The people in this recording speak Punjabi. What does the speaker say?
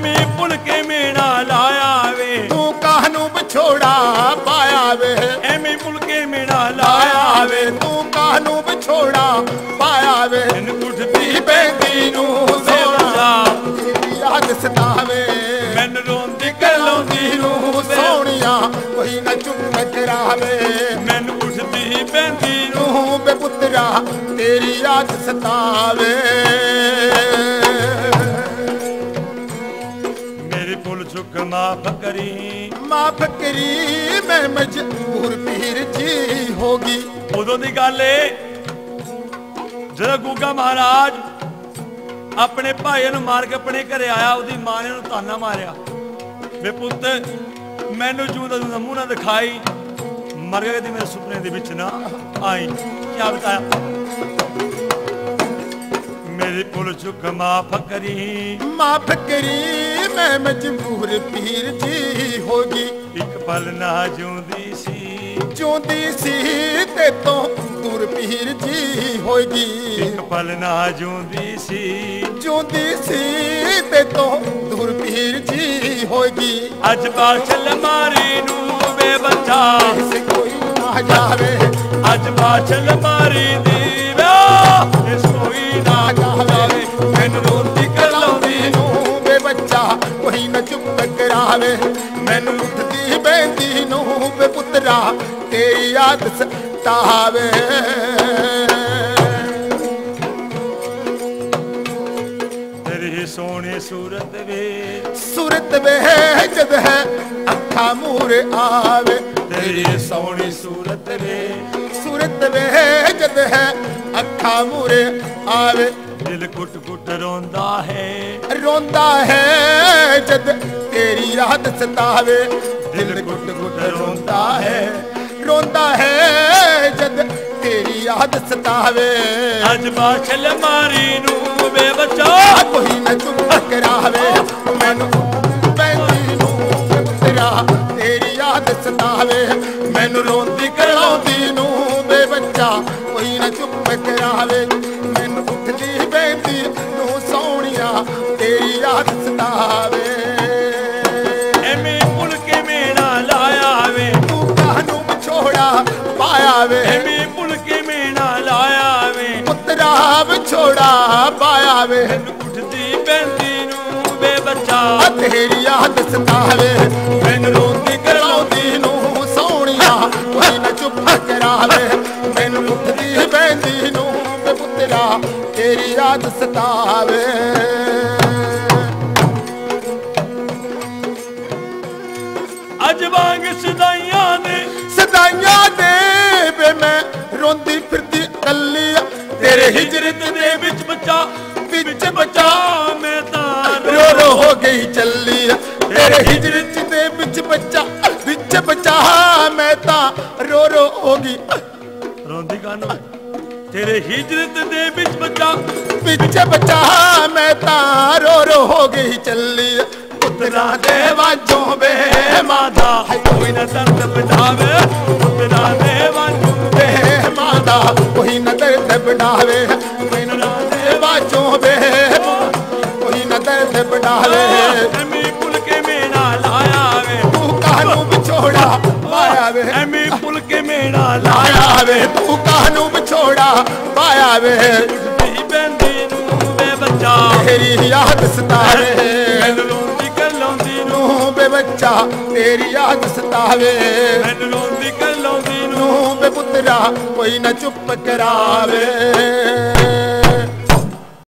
ਐਵੇਂ ਭੁੱਲ ਕੇ ਮੇਣਾ ਲਾਇਆ ਵੇ ਤੂੰ ਕਾਹਨੂੰ ਵਿਛੋੜਾ ਪਾਇਆ ਵੇ ਐਵੇਂ ਭੁੱਲ ਕੇ ਮੇਣਾ ਲਾਇਆ ਵੇ ਤੂੰ ਕਾਹਨੂੰ ਵਿਛੋੜਾ ਪਾਇਆ ਵੇ ਮੈਨੂੰ ਉੱਠਦੀ ਬੈਂਦੀ ਨੂੰ ਸੋਹਣਿਆ ਤੇਰੀ ਯਾਦ ਸਤਾਵੇ ਮੈਨੂੰ ਰੋਂਦੀ ਕਲਾਉਂਦੀ ਨੂੰ ਸੋਹਣਿਆ ਕੋਈ ਨਾ ਚੁੱਪ ਕਰਾਵੇ ਮੈਨੂੰ ਉੱਠਦੀ ਬੈਂਦੀ ਨੂੰ ਬੇ ਪੁੱਤਰਾ ਤੇਰੀ ਯਾਦ ਸਤਾਵੇ ਮੇਰੀ ਭੁੱਲ ਚੁੱਕ ਮਾਫ ਕਰੀ ਮਾਫ ਕਰੀ ਮੈਂ ਮਜਬੂਰ ਪੀਰ ਜੀ ਹੋਗੀ ਉਦੋਂ ਦੀ ਗੱਲ ਏ ਜਦੋਂ ਗੁੱਗਾ ਮਹਾਰਾਜ ਆਪਣੇ ਭਾਈ ਨੂੰ ਮਾਰ ਕੇ ਆਪਣੇ ਘਰੇ ਆਇਆ ਉਹਦੀ ਮਾਂ ਨੇ ਉਹਨੂੰ ਤਾਨਾ ਮਾਰਿਆ ਵੇ ਪੁੱਤ ਮੈਨੂੰ ਜੂਦਾ ਜੂਦਾ ਮੂੰਹ ਨਾ ਦਿਖਾਈ ਮਰ ਗਿਆ ਤੇ ਮੇਰੇ ਸੁਪਨੇ ਦੇ ਵਿੱਚ ਨਾ ਆਈ ਕੀ ਬਤਾਇਆ ਮੇਰੀ ਭੁੱਲ ਚੁੱਕ ਮਾਫ ਕਰੀ ਮੈਂ ਮਜਬੂਰ ਪੀਰ ਜੀ ਹੋਗੀ ਇੱਕ ਪਲ ਨਾ ਜਿਉਂਦੀ ਸੀ ਤੇ ਤੋਂ ਦੂਰ ਪੀਰ ਜੀ ਹੋਗੀ ਇੱਕ ਪਲ ਨਾ ਜਿਉਂਦੀ ਸੀ ਤੇ ਤੋਂ ਦੂਰ ਪੀਰ ਜੀ ਹੋਗੀ ਅੱਜ ਬਾਛਲ ਮਾਰੀ ਨੂੰ ਵੇ ਬੱਚਾ ਇਸ ਕੋਈ ਨਾ ਜਾਵੇ ਅੱਜ ਬਾਛਲ ਮਾਰੀ ਦੀ ਵੇ ਇਸ ਕੋਈ ਨਾ ਜਾਵੇ ਮੈਨੂੰ ਰੋਂਦੀ ਕਲਾਉਂਦੀ ਨੂੰ ਵੇ ਬੱਚਾ ਕੋਈ ਨਾ ਚੁੱਪ ਕਰਾਵੇ ਮੈਨੂੰ ਉੱਠਦੀ ਬੈਂਦੀ ਨੂੰ ਵੇ ਪੁੱਤਰਾ ਤੇਰੀ ਯਾਦ ਸਤਾਵੇ ਤੇਰੀ ਸੋਹਣੀ ਸੂਰਤ ਵੇ ਜਦ ਹੈ ਅੱਖਾਂ ਮੂਹਰੇ ਆਵੇ ਤੇਰੀ ਸੋਹਣੀ ਸੂਰਤ ਵੇ ਜਦ ਹੈ ਅੱਖਾਂ ਮੂਹਰੇ ਆਵੇ ਦਿਲ ਕੁੱਟ ਕੁੱਟ ਰੋਂਦਾ ਹੈ ਜਦ ਤੇਰੀ ਯਾਦ ਸਤਾਵੇ ਦਿਲ ਕੁੱਟ ਕੁੱਟ ਰੋਂਦਾ ਹੈ ਜਦ ਤੇਰੀ ਯਾਦ ਸਤਾਵੇ ਅੱਜ ਬਾਛਲ ਮਾਰੀ ਨੂੰ ਵੇ ਬੱਚਾ ਕੋਈ ਨਾ ਚੁੱਪ ਕਰਾਵੇ ਮੈਨੂੰ ਬੈਂਦੀ ਨੂੰ ਤੇਰਾ ਤੇਰੀ ਯਾਦ ਸਤਾਵੇ ਮੈਨੂੰ ਰੋਂਦੀ ਕਲਾਉਂਦੀ ਨੂੰ ਵੇ ਬੱਚਾ ਕੋਈ ਨਾ ਚੁੱਪ ਕਰਾਵੇ ਮੈਨੂੰ ਉੱਠਦੀ ਬੈਂਦੀ ਨੂੰ ਸੋਹਣਿਆ ਤੇਰੀ ਯਾਦ ਸਤਾਵੇ ਐਵੇਂ ਭੁੱਲ ਕੇ ਮੇਣਾ ਲਾਇਆ ਵੇ ਤੂੰ ਕਾਹਨੂੰ ਵਿਛੋੜਾ ਪਾਇਆ ਵੇ ਐਵੇਂ ਭੁੱਲ ਕੇ ਮੇਣਾ ਲਾਇਆ ਵੇ ਪੁੱਤਰਾ ਵਿਛੋੜਾ ਪਾਇਆ ਵੇ ਮੈਨੂੰ ਉੱਠਦੀ ਬੈਂਦੀ ਨੂੰ ਵੇ ਬੱਚਾ ਤੇਰੀ ਯਾਦ ਸਤਾਵੇ ਮੈਨੂੰ ਰੋਂਦੀ ਕਲਾਉਂਦੀ ਨੂੰ ਸੋਹਣਿਆ ਕੋਈ ਨਾ ਚੁੱਪ ਕਰਾਵੇ ਮੈਨੂੰ ਉੱਠਦੀ ਬੈਂਦੀ ਨੂੰ ਵੇ ਪੁੱਤਰਾ ਤੇਰੀ ਯਾਦ ਸਤਾਵੇ ਅੱਜ ਵਾਂਗ ਸਦਾਈਆਂ ਦੇ ਵੇ ਮੈਂ ਰੋਂਦੀ ਫਿਰਦੀ ਕੱਲੀ ਤੇਰੇ ਹਿਜਰਤ ਦੇ ਵਿੱਚ ਬੱਚਾ ਮੈਂ ਤਾਂ ਰੋ ਹੋ ਗਈ ਚੱਲੀ ਤੇਰੇ ਹਿਜਰਤ ਦੇ ਵਿੱਚ ਬੱਚਾ ਮੈਂ ਤਾਂ ਰੋ ਹੋ ਗਈ ਰੋਂਦੀ ਕਾਨੂੰ ਤੇਰੇ ਹਿਜਰਤ ਦੇ ਵਿੱਚ ਬੱਚਾ ਮੈਂ ਤਾਂ ਰੋ ਹੋ ਗਈ ਚੱਲੀ ਪੁੱਤਰਾ ਦੇ ਵਾਜੋਂ ਵੇ ਮਾਦਾ ਕੋਈ ਨਾ ਦਰਦ ਬਟਾਵੇ ਪੁੱਤਰਾ ਦੇ ਵਾਂਝੋਂ ਵੇ ਮਾਦਾ ਕੋਈ ਨਾ ਦਰਦ ਬਟਾਵੇ ਪੁੱਤਰਾ ਦੇ ਵਾਜੋਂ ਵੇ ਕੋਈ ਨਾ ਦਰਦ ਬਟਾਵੇ ਐਵੇਂ ਭੁੱਲ ਕੇ ਮੇਣਾ ਲਾਇਆ ਵੇ ਤੂੰ ਕਾਹਨੂੰ ਵਿਛੋੜਾ ਪਾਇਆ ਵੇ ਐਵੇਂ ਭੁੱਲ ਕੇ ਮੇਣਾ ਲਾਇਆ ਵੇ ਤੂੰ ਕਾਹਨੂੰ ਵਿਛੋੜਾ ਪਾਇਆ ਵੇ ਉੱਠਦੀ ਬੈਂਦੀ ਨੂੰ ਵੇ ਬੱਚਾ ਤੇਰੀ ਯਾਦ ਸਤਾਵੇ ਮੈਨੂੰ ਰੋਂਦੀ ਕਲਾਉਂਦੀ ਨੂੰ ਵੇ ਬੱਚਾ ਤੇਰੀ ਯਾਦ ਸਤਾਵੇ ਮੈਨੂੰ ਰੋਂਦੀ ਕਲਾਉਂਦੀ ਨੂੰ ਵੇ ਪੁੱਤਰਾ ਕੋਈ ਨਾ ਚੁੱਪ ਕਰਾਵੇ